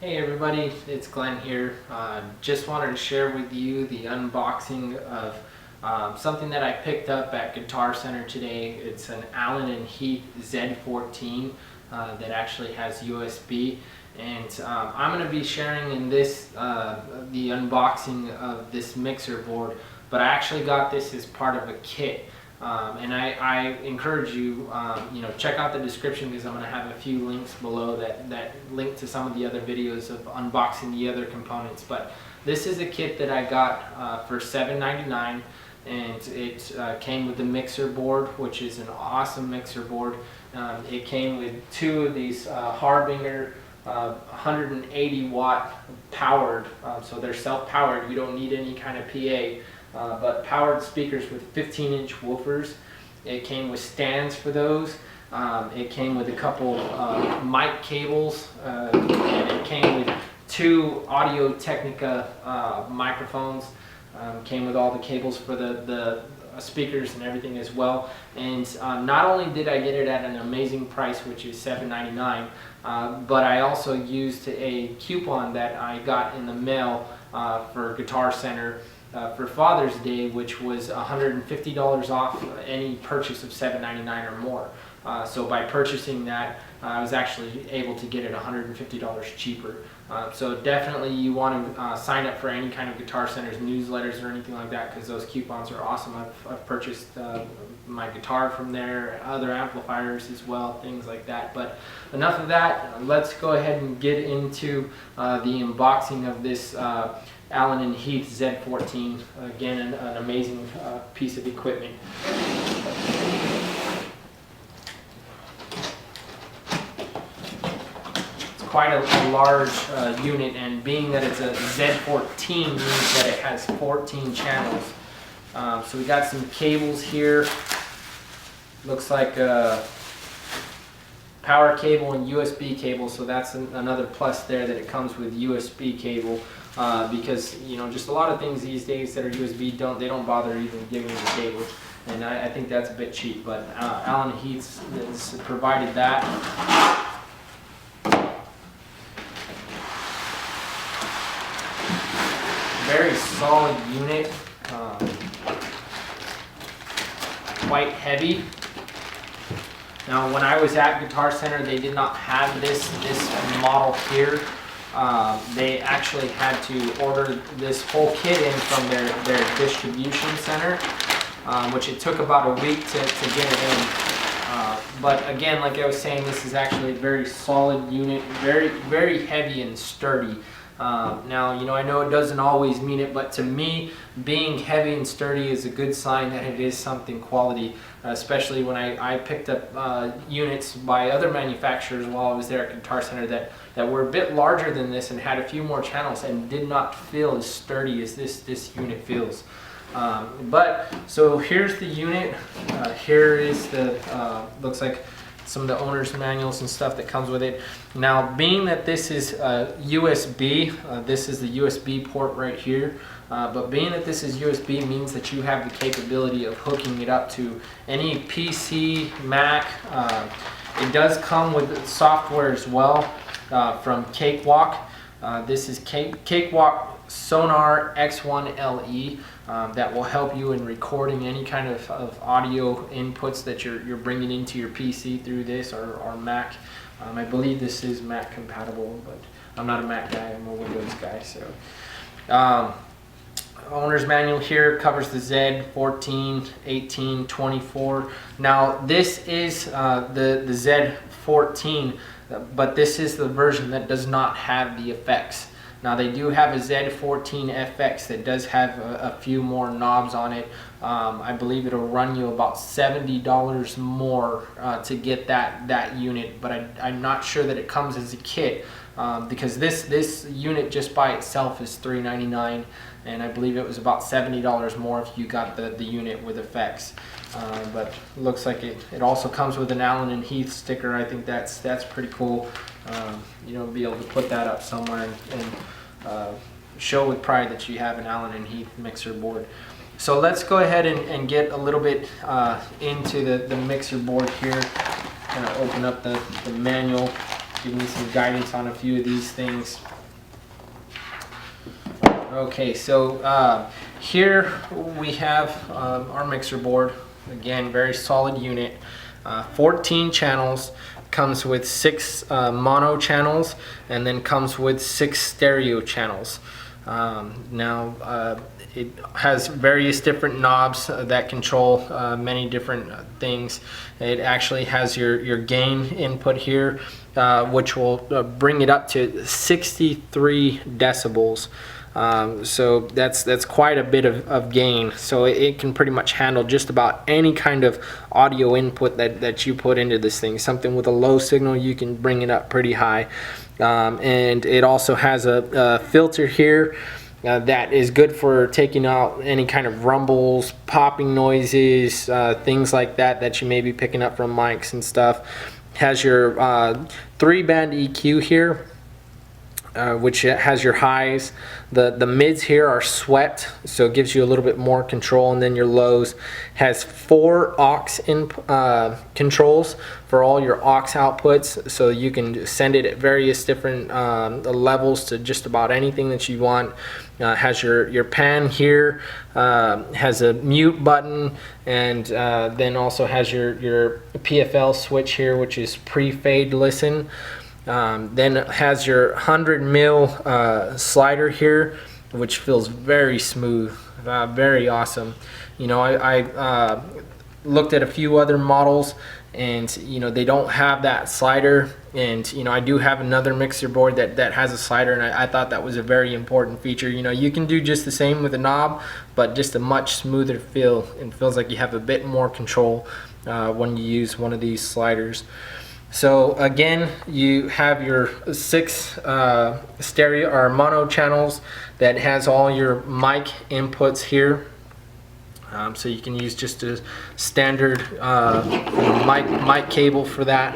Hey everybody, it's Glenn here. Just wanted to share with you the unboxing of something that I picked up at Guitar Center today. It's an Allen Heath ZED14 that actually has USB, and I'm going to be sharing in this the unboxing of this mixer board. But I actually got this as part of a kit. And I encourage you, check out the description, because I'm going to have a few links below that link to some of the other videos of unboxing the other components. But this is a kit that I got for $7.99, and it came with the mixer board, which is an awesome mixer board. It came with two of these Harbinger 180 watt powered, so they're self-powered. You don't need any kind of PA. But powered speakers with 15-inch woofers. It came with stands for those. It came with a couple mic cables, and it came with two Audio-Technica microphones. Came with all the cables for the speakers and everything as well. And not only did I get it at an amazing price, which is $7.99, but I also used a coupon that I got in the mail for Guitar Center for Father's Day, which was $150 off any purchase of $7.99 or more. So by purchasing that, I was actually able to get it $150 cheaper. So definitely you want to sign up for any kind of Guitar Center's newsletters or anything like that, because those coupons are awesome. I've purchased my guitar from there, other amplifiers as well, things like that. But enough of that. Let's go ahead and get into the unboxing of this Allen Heath ZED14. Again, an amazing piece of equipment. It's quite a large unit, and being that it's a ZED14 means that it has 14 channels. So we got some cables here. Looks like a power cable and USB cable, so that's another plus there, that it comes with USB cable. Because just a lot of things these days that are USB they don't bother even giving you the cable, and I think that's a bit cheap. But Allen Heath has provided that. Very solid unit, quite heavy. Now, when I was at Guitar Center, they did not have this model here. They actually had to order this whole kit in from their distribution center, which it took about a week to get it in. But again, like I was saying, this is actually a very solid unit, very heavy and sturdy. Now, I know it doesn't always mean it, but to me, being heavy and sturdy is a good sign that it is something quality, especially when I picked up units by other manufacturers while I was there at Guitar Center that were a bit larger than this and had a few more channels and did not feel as sturdy as this unit feels. But so here's the unit. Here is the looks like some of the owner's manuals and stuff that comes with it. Now, being that this is USB, this is the USB port right here, but being that this is USB means that you have the capability of hooking it up to any PC, Mac. It does come with software as well from Cakewalk. This is Cakewalk Sonar X1 LE. That will help you in recording any kind of audio inputs that you're bringing into your PC through this or Mac. I believe this is Mac compatible, but I'm not a Mac guy, I'm a Windows guy. So, owner's manual here covers the ZED14, 18, 24. Now, this is the ZED14, but this is the version that does not have the effects. Now, they do have a ZED14 FX that does have a few more knobs on it. I believe it'll run you about $70 more to get that unit, but I'm not sure that it comes as a kit, because this unit just by itself is $3.99, and I believe it was about $70 more if you got the unit with effects. But looks like it also comes with an Allen Heath sticker. I think that's pretty cool. Be able to put that up somewhere and show with pride that you have an Allen Heath mixer board. So let's go ahead and get a little bit into the mixer board here. Kind of open up the manual, give me some guidance on a few of these things. Okay, so here we have our mixer board. Again, very solid unit. 14 channels, comes with 6 mono channels, and then comes with 6 stereo channels. Now it has various different knobs that control many different things. It actually has your gain input here, which will bring it up to 63 decibels. So that's quite a bit of gain. So it can pretty much handle just about any kind of audio input that you put into this thing. Something with a low signal, you can bring it up pretty high. And it also has a filter here that is good for taking out any kind of rumbles, popping noises, things like that you may be picking up from mics and stuff. Has your 3-band EQ here, which has your highs. The mids here are swept, so it gives you a little bit more control, and then your lows. Has 4 aux controls for all your aux outputs, so you can send it at various different levels to just about anything that you want. Has your pan here, has a mute button, and then also has your PFL switch here, which is pre-fade listen. Then it has your 100 mil slider here, which feels very smooth, very awesome. You know, I looked at a few other models, and you know, they don't have that slider. And you know, I do have another mixer board that has a slider, and I thought that was a very important feature. You know, you can do just the same with a knob, but just a much smoother feel, and feels like you have a bit more control when you use one of these sliders. So again, you have your 6 stereo or mono channels that has all your mic inputs here. So you can use just a standard mic cable for that.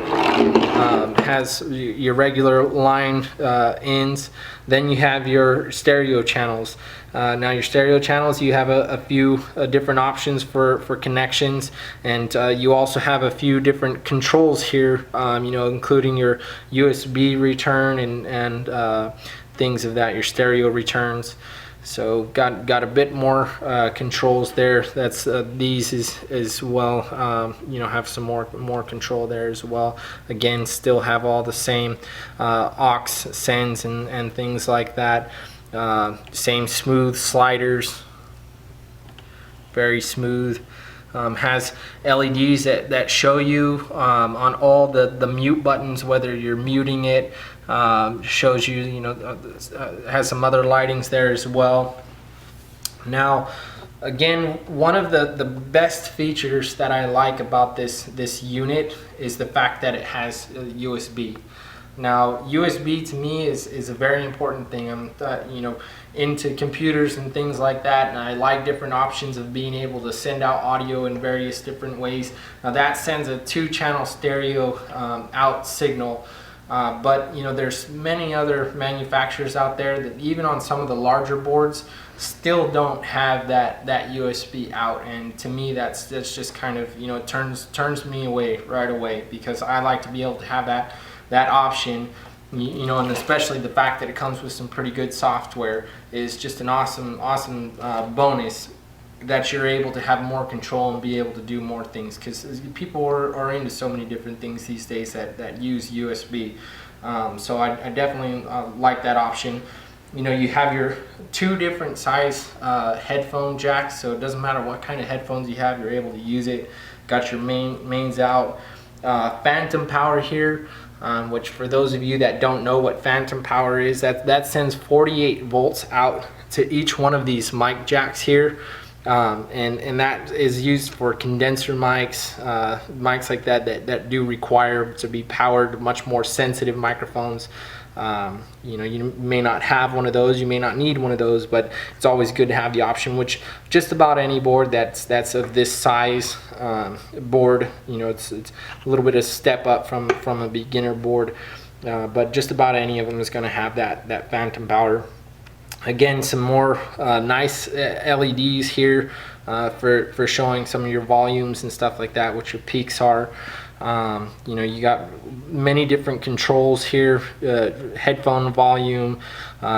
Has your regular line ends. Then you have your stereo channels. Now your stereo channels, you have a few different options for connections, and you also have a few different controls here, you know, including your USB return and things of that, your stereo returns. So got a bit more controls there. That's these as well. You know, have some more control there as well. Again, still have all the same aux sends and things like that. Same smooth sliders, very smooth. Has LEDs that show you on all the mute buttons whether you're muting it. Shows you, you know, has some other lightings there as well. Now, again, one of the best features that I like about this unit is the fact that it has USB. Now, USB to me is a very important thing. I'm you know, into computers and things like that, and I like different options of being able to send out audio in various different ways. Now that sends a 2-channel stereo out signal. But you know, there's many other manufacturers out there that even on some of the larger boards still don't have that USB out, and to me that's just kind of, you know, it turns me away right away, because I like to be able to have that option. You know, and especially the fact that it comes with some pretty good software is just an awesome bonus, that you're able to have more control and be able to do more things, because people are into so many different things these days that use USB. So I definitely like that option. You know, you have your 2 different size headphone jacks, so it doesn't matter what kind of headphones you have, you're able to use it. Got your mains out. Phantom power here, which for those of you that don't know what phantom power is, that sends 48 volts out to each one of these mic jacks here. And that is used for condenser mics, mics like that do require to be powered, much more sensitive microphones. You know, you may not have one of those, you may not need one of those, but it's always good to have the option, which just about any board that's of this size board, you know, it's a little bit of step up from a beginner board, but just about any of them is going to have that phantom power. Again, some more nice LEDs here for showing some of your volumes and stuff like that, what your peaks are. You know, you got many different controls here, headphone volume,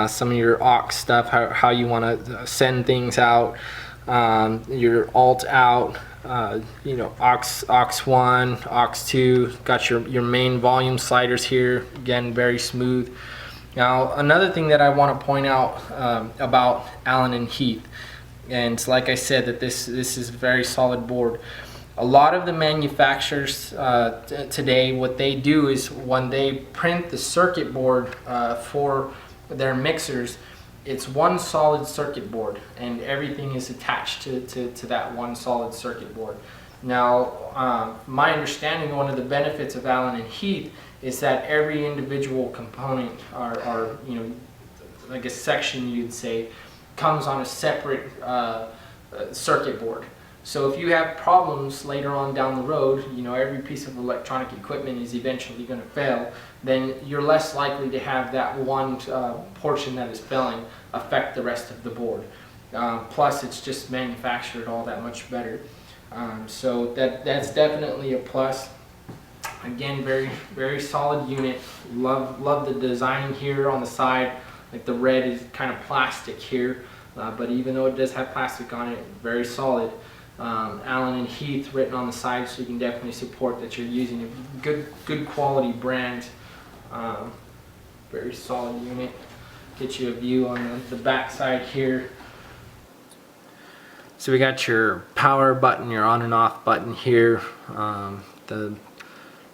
some of your aux stuff, how you want to send things out, your alt out, you know, aux 1, aux 2, got your main volume sliders here, again very smooth. Now another thing that I want to point out about Allen Heath, and like I said, that this is a very solid board. A lot of the manufacturers today, what they do is when they print the circuit board for their mixers, it's one solid circuit board and everything is attached to that one solid circuit board. Now, my understanding, one of the benefits of Allen Heath is that every individual component, or you know, like a section you'd say, comes on a separate circuit board. So if you have problems later on down the road, you know, every piece of electronic equipment is eventually going to fail, then you're less likely to have that one portion that is failing affect the rest of the board. Plus it's just manufactured all that much better. So that's definitely a plus. Again, very solid unit. Love the design here on the side. Like the red is kind of plastic here, but even though it does have plastic on it, very solid. Allen Heath written on the side, so you can definitely support that you're using a good quality brand. Very solid unit. Get you a view on the back side here. So we got your power button, your on and off button here, the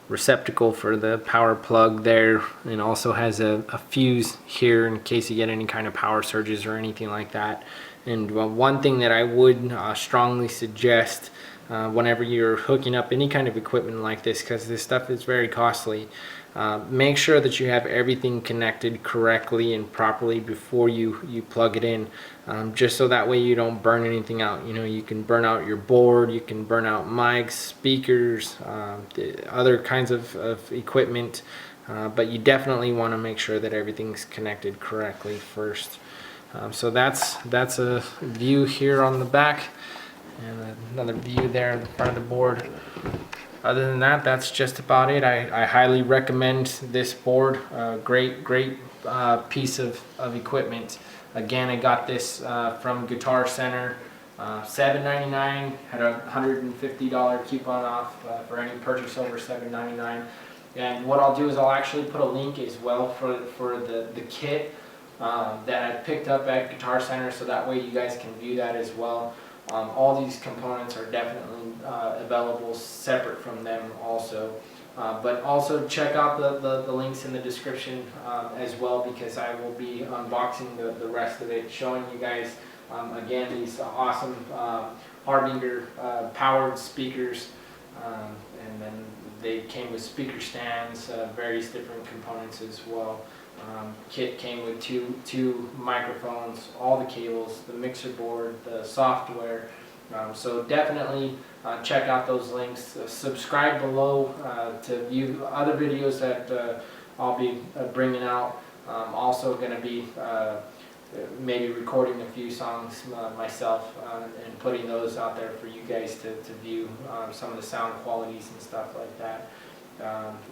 receptacle for the power plug there, and also has a fuse here in case you get any kind of power surges or anything like that. And one thing that I would strongly suggest whenever you're hooking up any kind of equipment like this, because this stuff is very costly, make sure that you have everything connected correctly and properly before you plug it in, just so that way you don't burn anything out. You know, you can burn out your board, you can burn out mics, speakers, other kinds of equipment, but you definitely want to make sure that everything's connected correctly first. So that's a view here on the back, and another view there in the front of the board. Other than that, that's just about it. I highly recommend this board. Great piece of equipment. Again, I got this from Guitar Center, $7.99. Had a $150 coupon off for any purchase over $7.99. And what I'll do is I'll actually put a link as well for the kit that I picked up at Guitar Center, so that way you guys can view that as well. All these components are definitely available separate from them also. But also check out the links in the description as well, because I will be unboxing the rest of it, showing you guys again these awesome Harbinger powered speakers, and then they came with speaker stands, various different components as well. Kit came with two microphones, all the cables, the mixer board, the software. So definitely check out those links. Subscribe below to view other videos that I'll be bringing out. Also going to be maybe recording a few songs myself and putting those out there for you guys to view some of the sound qualities and stuff like that.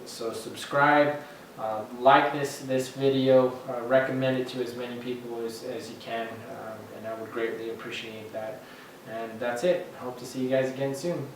So subscribe. Like this video, recommend it to as many people as you can, and I would greatly appreciate that. And that's it. Hope to see you guys again soon.